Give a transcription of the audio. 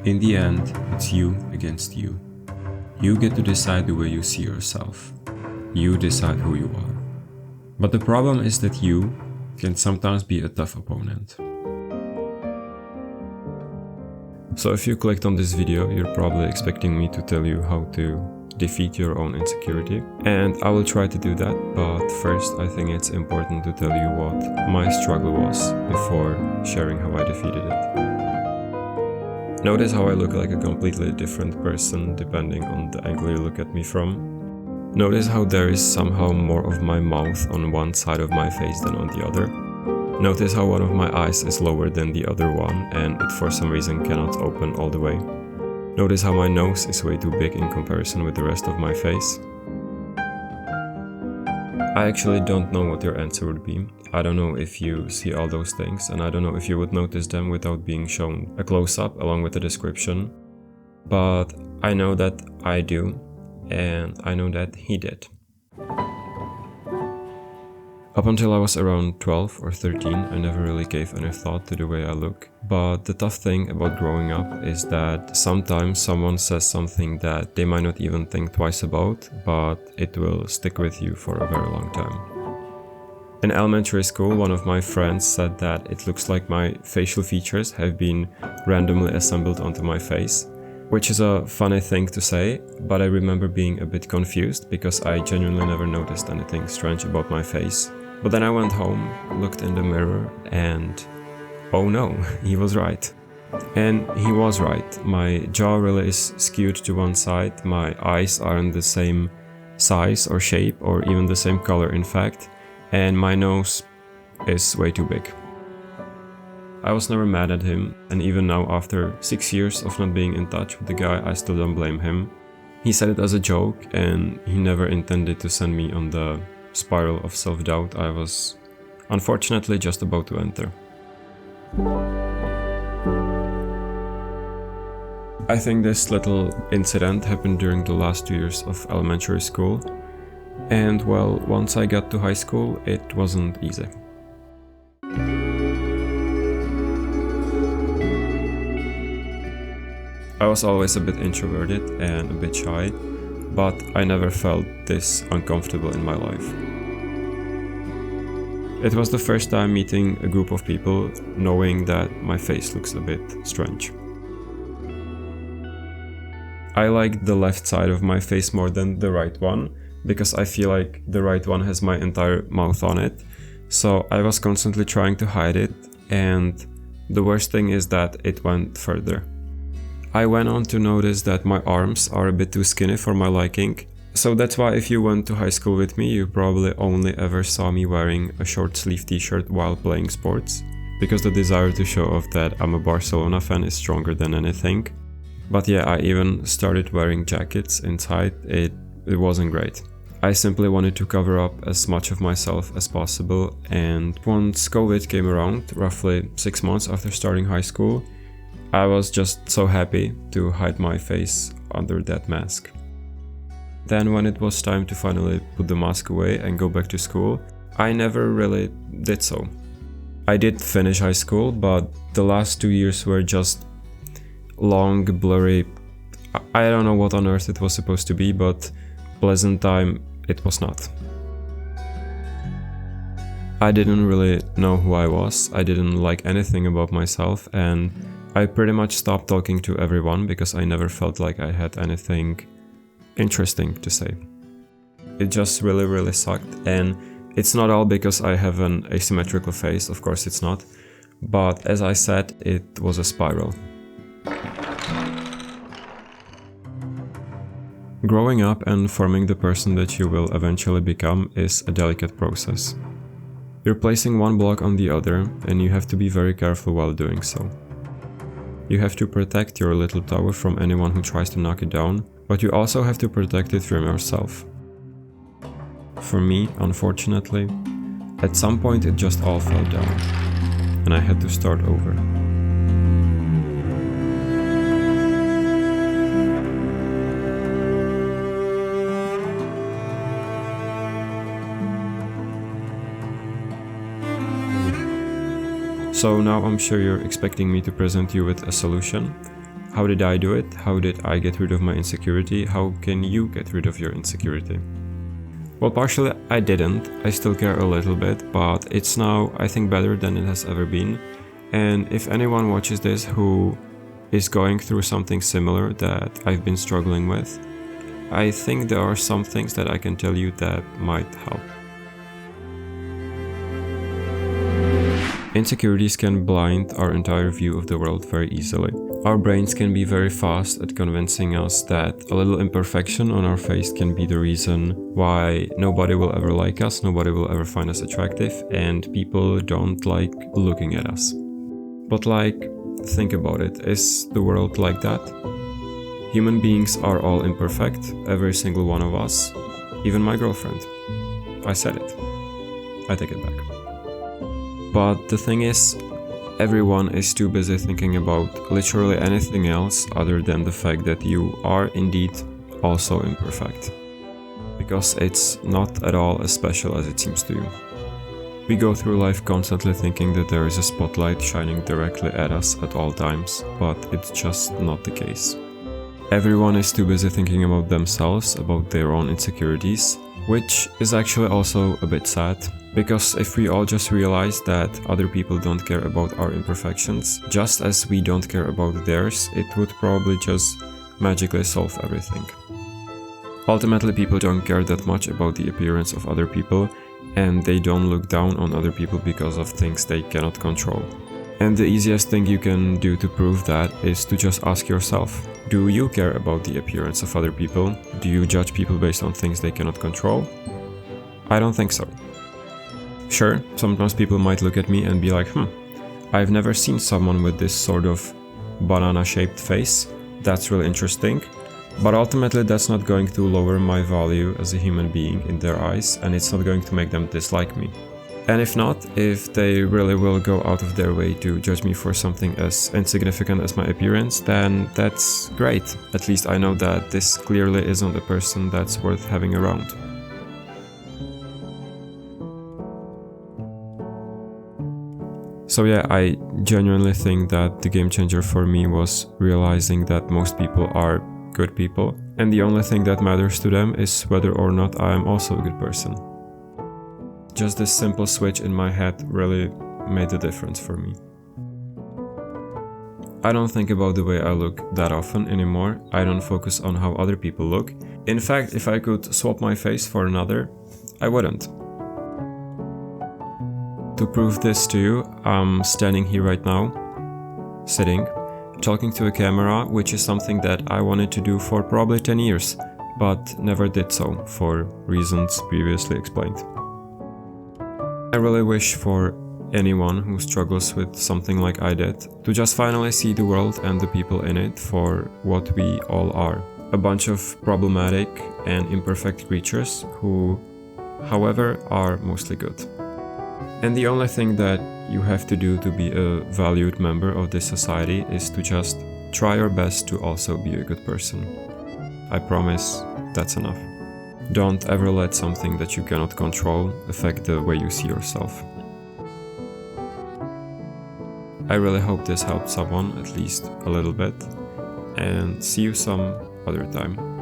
In the end, it's you against you. You get to decide the way you see yourself. You decide who you are. But the problem is that you can sometimes be a tough opponent. So if you clicked on this video, you're probably expecting me to tell you how to defeat your own insecurity. And I will try to do that, but first I think it's important to tell you what my struggle was before sharing how I defeated it. Notice how I look like a completely different person depending on the angle you look at me from. Notice how there is somehow more of my mouth on one side of my face than on the other. Notice how one of my eyes is lower than the other one and it for some reason cannot open all the way. Notice how my nose is way too big in comparison with the rest of my face. I actually don't know what your answer would be. I don't know if you see all those things, and I don't know if you would notice them without being shown a close-up along with a description. But I know that I do, and I know that he did. Up until I was around 12 or 13, I never really gave any thought to the way I look. But the tough thing about growing up is that sometimes someone says something that they might not even think twice about, but it will stick with you for a very long time. In elementary school, one of my friends said that it looks like my facial features have been randomly assembled onto my face, which is a funny thing to say, but I remember being a bit confused because I genuinely never noticed anything strange about my face. But then I went home, looked in the mirror, and oh no, he was right. And he was right. My jaw really is skewed to one side, my eyes aren't the same size or shape or even the same color in fact, and my nose is way too big. I was never mad at him, and even now after 6 years of not being in touch with the guy, I still don't blame him. He said it as a joke and he never intended to send me on the spiral of self-doubt I was unfortunately just about to enter. I think this little incident happened during the last 2 years of elementary school, and well, once I got to high school, it wasn't easy. I was always a bit introverted and a bit shy, but I never felt this uncomfortable in my life. It was the first time meeting a group of people, knowing that my face looks a bit strange. I like the left side of my face more than the right one, because I feel like the right one has my entire mouth on it, so I was constantly trying to hide it, and the worst thing is that it went further. I went on to notice that my arms are a bit too skinny for my liking, so that's why if you went to high school with me, you probably only ever saw me wearing a short sleeve t-shirt while playing sports, because the desire to show off that I'm a Barcelona fan is stronger than anything. But yeah, I even started wearing jackets inside. It wasn't great. I simply wanted to cover up as much of myself as possible, and once COVID came around, roughly 6 months after starting high school, I was just so happy to hide my face under that mask. Then when it was time to finally put the mask away and go back to school, I never really did so. I did finish high school, but the last 2 years were just long, blurry, I don't know what on earth it was supposed to be, but pleasant time it was not. I didn't really know who I was, I didn't like anything about myself, and I pretty much stopped talking to everyone because I never felt like I had anything interesting to say. It just really sucked, and it's not all because I have an asymmetrical face, of course it's not, but as I said, it was a spiral. Growing up and forming the person that you will eventually become is a delicate process. You're placing one block on the other, and you have to be very careful while doing so. You have to protect your little tower from anyone who tries to knock it down, but you also have to protect it from yourself. For me, unfortunately, at some point it just all fell down, and I had to start over. So now I'm sure you're expecting me to present you with a solution. How did I do it? How did I get rid of my insecurity? How can you get rid of your insecurity? Well, partially I didn't. I still care a little bit, but it's now, I think, better than it has ever been. And if anyone watches this who is going through something similar that I've been struggling with, I think there are some things that I can tell you that might help. Insecurities can blind our entire view of the world very easily. Our brains can be very fast at convincing us that a little imperfection on our face can be the reason why nobody will ever like us, nobody will ever find us attractive, and people don't like looking at us. But think about it, is the world like that? Human beings are all imperfect, every single one of us, even my girlfriend. I said it. I take it back. But the thing is, everyone is too busy thinking about literally anything else other than the fact that you are indeed also imperfect. Because it's not at all as special as it seems to you. We go through life constantly thinking that there is a spotlight shining directly at us at all times, but it's just not the case. Everyone is too busy thinking about themselves, about their own insecurities, which is actually also a bit sad. Because if we all just realize that other people don't care about our imperfections, just as we don't care about theirs, it would probably just magically solve everything. Ultimately, people don't care that much about the appearance of other people, and they don't look down on other people because of things they cannot control. And the easiest thing you can do to prove that is to just ask yourself, do you care about the appearance of other people? Do you judge people based on things they cannot control? I don't think so. Sure, sometimes people might look at me and be like, I've never seen someone with this sort of banana-shaped face. That's really interesting. But ultimately that's not going to lower my value as a human being in their eyes, and it's not going to make them dislike me. And if not, if they really will go out of their way to judge me for something as insignificant as my appearance, then that's great. At least I know that this clearly isn't a person that's worth having around. So yeah, I genuinely think that the game changer for me was realizing that most people are good people, and the only thing that matters to them is whether or not I am also a good person. Just this simple switch in my head really made a difference for me. I don't think about the way I look that often anymore. I don't focus on how other people look. In fact, if I could swap my face for another, I wouldn't. To prove this to you, I'm standing here right now, sitting, talking to a camera, which is something that I wanted to do for probably 10 years, but never did so for reasons previously explained. I really wish for anyone who struggles with something like I did to just finally see the world and the people in it for what we all are. A bunch of problematic and imperfect creatures who, however, are mostly good. And the only thing that you have to do to be a valued member of this society is to just try your best to also be a good person. I promise that's enough. Don't ever let something that you cannot control affect the way you see yourself. I really hope this helped someone, at least a little bit, and see you some other time.